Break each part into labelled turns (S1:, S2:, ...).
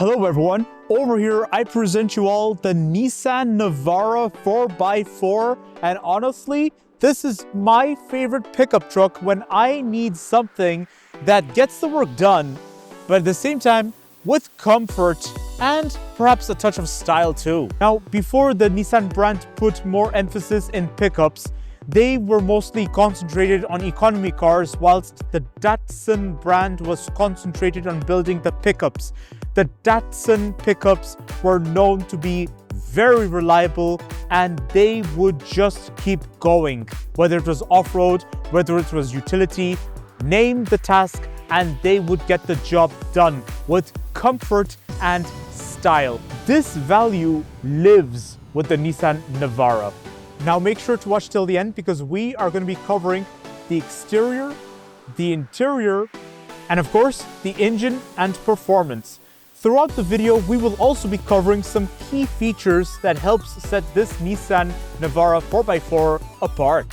S1: Hello everyone, over here I present you all the Nissan Navara 4x4, and honestly, this is my favorite pickup truck when I need something that gets the work done, but at the same time with comfort and perhaps a touch of style too. Now, before the Nissan brand put more emphasis in pickups, they were mostly concentrated on economy cars, whilst the Datsun brand was concentrated on building the pickups. The Datsun pickups were known to be very reliable and they would just keep going. Whether it was off-road, whether it was utility, name the task and they would get the job done with comfort and style. This value lives with the Nissan Navara. Now make sure to watch till the end because we are going to be covering the exterior, the interior, and of course, the engine and performance. Throughout the video, we will also be covering some key features that helps set this Nissan Navara 4x4 apart.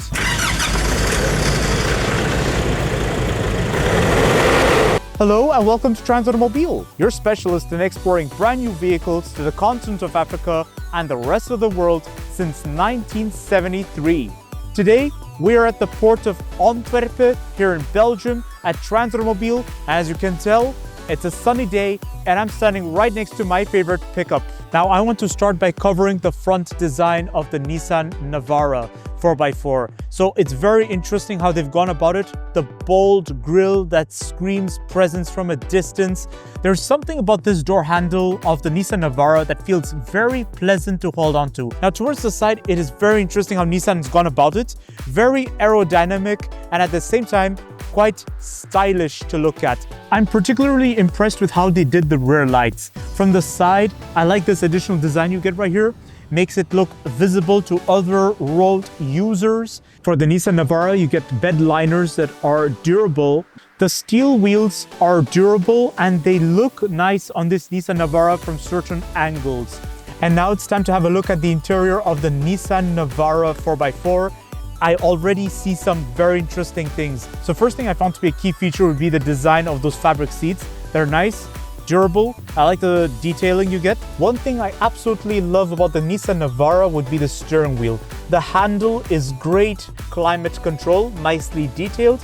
S1: Hello and welcome to Transautomobile, your specialist in exploring brand new vehicles to the continent of Africa and the rest of the world since 1973. Today, we are at the port of Antwerp here in Belgium at Transautomobile. As you can tell, it's a sunny day and I'm standing right next to my favorite pickup. Now, I want to start by covering the front design of the Nissan Navara 4x4. So it's very interesting how they've gone about it. The bold grille that screams presence from a distance. There's something about this door handle of the Nissan Navara that feels very pleasant to hold on to. Now, towards the side, it is very interesting how Nissan has gone about it. Very aerodynamic and at the same time, quite stylish to look at. I'm particularly impressed with how they did the rear lights. From the side, I like this additional design you get right here. Makes it look visible to other road users. For the Nissan Navara, you get bed liners that are durable. The steel wheels are durable and they look nice on this Nissan Navara from certain angles. And now it's time to have a look at the interior of the Nissan Navara 4x4. I already see some very interesting things. So first thing I found to be a key feature would be the design of those fabric seats. They're nice, durable. I like the detailing you get. One thing I absolutely love about the Nissan Navara would be the steering wheel. The handle is great climate control, nicely detailed.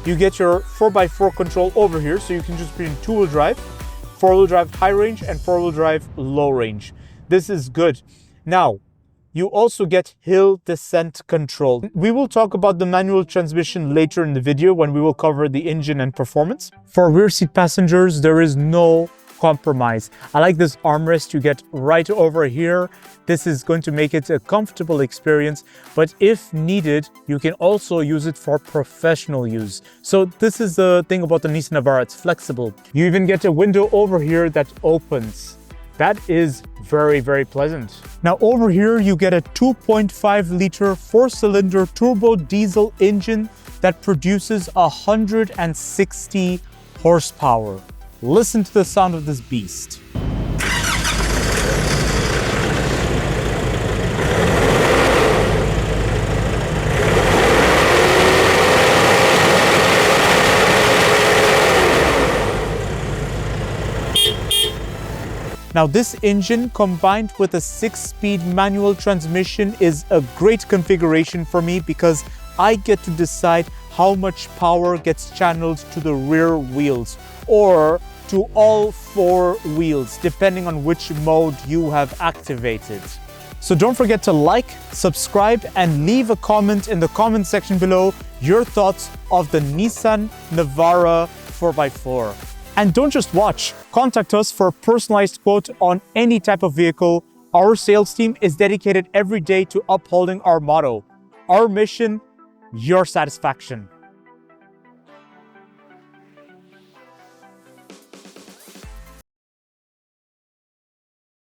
S1: You get your 4x4 control over here, so you can just be in two-wheel drive, four-wheel drive high range, and four-wheel drive low range. This is good. Now, you also get hill descent control. We will talk about the manual transmission later in the video when we will cover the engine and performance. For rear seat passengers, there is no compromise. I like this armrest you get right over here. This is going to make it a comfortable experience, but if needed, you can also use it for professional use. So this is the thing about the Nissan Navara, it's flexible. You even get a window over here that opens. That is very, very pleasant. Now over here, you get a 2.5 liter four-cylinder turbo diesel engine that produces 160 horsepower. Listen to the sound of this beast. Now this engine combined with a 6-speed manual transmission is a great configuration for me because I get to decide how much power gets channeled to the rear wheels or to all four wheels, depending on which mode you have activated. So don't forget to like, subscribe, and leave a comment in the comment section below your thoughts of the Nissan Navara 4x4. And don't just watch, contact us for a personalized quote on any type of vehicle. Our sales team is dedicated every day to upholding our motto. Our mission, your satisfaction.